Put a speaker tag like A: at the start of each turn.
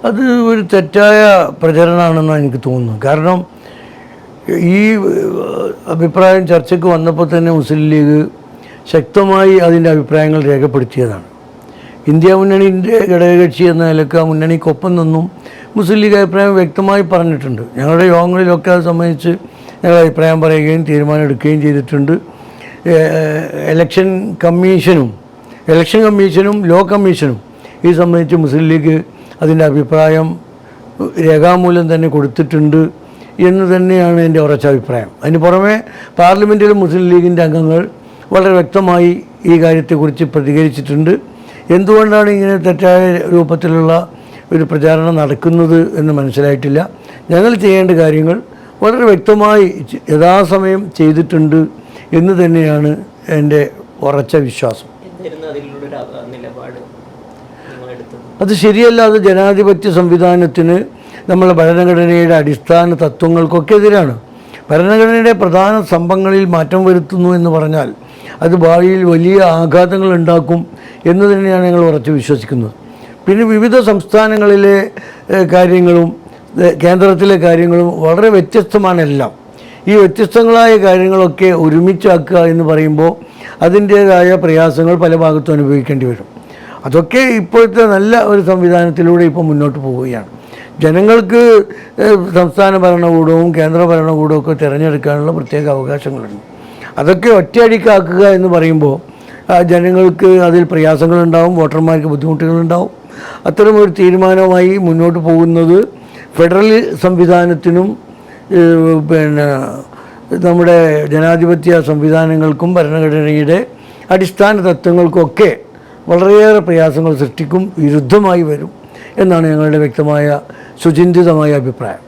A: അത് ഒരു തെറ്റായ പ്രചരണമാണെന്നാണ് എനിക്ക് തോന്നുന്നു. കാരണം ഈ അഭിപ്രായം ചർച്ചയ്ക്ക് വന്നപ്പോൾ തന്നെ മുസ്ലിം ലീഗ് ശക്തമായി അതിൻ്റെ അഭിപ്രായങ്ങൾ രേഖപ്പെടുത്തിയതാണ്. ഇന്ത്യ മുന്നണിൻ്റെ ഘടകകക്ഷി എന്ന നിലക്ക് ആ മുന്നണിക്കൊപ്പം നിന്നും മുസ്ലിം ലീഗ് അഭിപ്രായം വ്യക്തമായി പറഞ്ഞിട്ടുണ്ട്. ഞങ്ങളുടെ യോഗങ്ങളിലൊക്കെ അത് സംബന്ധിച്ച് ഞങ്ങൾ അഭിപ്രായം പറയുകയും തീരുമാനമെടുക്കുകയും ചെയ്തിട്ടുണ്ട്. ഇലക്ഷൻ കമ്മീഷനും ലോ കമ്മീഷനും ഈ സംബന്ധിച്ച് മുസ്ലിം ലീഗ് അതിൻ്റെ അഭിപ്രായം രേഖാമൂലം തന്നെ കൊടുത്തിട്ടുണ്ട് എന്ന് തന്നെയാണ് എൻ്റെ ഉറച്ച അഭിപ്രായം. അതിന് പുറമെ പാർലമെൻറ്റിലും മുസ്ലിം ലീഗിൻ്റെ അംഗങ്ങൾ വളരെ വ്യക്തമായി ഈ കാര്യത്തെക്കുറിച്ച് പ്രതികരിച്ചിട്ടുണ്ട്. എന്തുകൊണ്ടാണ് ഇങ്ങനെ തെറ്റായ രൂപത്തിലുള്ള ഒരു പ്രചാരണം നടക്കുന്നത് എന്ന് മനസ്സിലായിട്ടില്ല. ഞങ്ങൾ ചെയ്യേണ്ട കാര്യങ്ങൾ വളരെ വ്യക്തമായി യഥാസമയം ചെയ്തിട്ടുണ്ട് എന്ന് തന്നെയാണ് എൻ്റെ ഉറച്ച വിശ്വാസം. അത് ശരിയല്ല. അത് ജനാധിപത്യ സംവിധാനത്തിന്, നമ്മളെ ഭരണഘടനയുടെ അടിസ്ഥാന തത്വങ്ങൾക്കൊക്കെ എതിരാണ്. ഭരണഘടനയുടെ പ്രധാന സ്തംഭങ്ങളിൽ മാറ്റം വരുത്തുന്നു എന്ന് പറഞ്ഞാൽ അത് ഭാവിയിൽ വലിയ ആഘാതങ്ങൾ ഉണ്ടാക്കും എന്ന് തന്നെയാണ് ഞങ്ങൾ ഉറച്ചു വിശ്വസിക്കുന്നത്. പിന്നെ വിവിധ സംസ്ഥാനങ്ങളിലെ കാര്യങ്ങളും കേന്ദ്രത്തിലെ കാര്യങ്ങളും വളരെ വ്യത്യസ്തമാണ് എല്ലാം. ഈ വ്യത്യസ്തങ്ങളായ കാര്യങ്ങളൊക്കെ ഒരുമിച്ചാക്കുക എന്ന് പറയുമ്പോൾ അതിൻ്റേതായ പ്രയാസങ്ങൾ പല ഭാഗത്തും അനുഭവിക്കേണ്ടി വരും. അതൊക്കെ ഇപ്പോഴത്തെ നല്ല ഒരു സംവിധാനത്തിലൂടെ ഇപ്പോൾ മുന്നോട്ട് പോവുകയാണ്. ജനങ്ങൾക്ക് സംസ്ഥാന ഭരണകൂടവും കേന്ദ്ര ഭരണകൂടവും ഒക്കെ തിരഞ്ഞെടുക്കാനുള്ള പ്രത്യേക അവകാശങ്ങളുണ്ട്. അതൊക്കെ ഒറ്റയടിക്കാക്കുക എന്ന് പറയുമ്പോൾ ജനങ്ങൾക്ക് അതിൽ പ്രയാസങ്ങളുണ്ടാവും, വോട്ടർമാർക്ക് ബുദ്ധിമുട്ടുകളുണ്ടാവും. അത്തരമൊരു തീരുമാനമായി മുന്നോട്ട് പോകുന്നത് ഫെഡറൽ സംവിധാനത്തിനും നമ്മുടെ ജനാധിപത്യ സംവിധാനങ്ങൾക്കും ഭരണഘടനയുടെ അടിസ്ഥാന തത്വങ്ങൾക്കൊക്കെ വളരെയേറെ പ്രയാസങ്ങൾ സൃഷ്ടിക്കും, വിരുദ്ധമായി വരും എന്നാണ് ഞങ്ങളുടെ വ്യക്തമായ സുചിന്തിതമായ അഭിപ്രായം.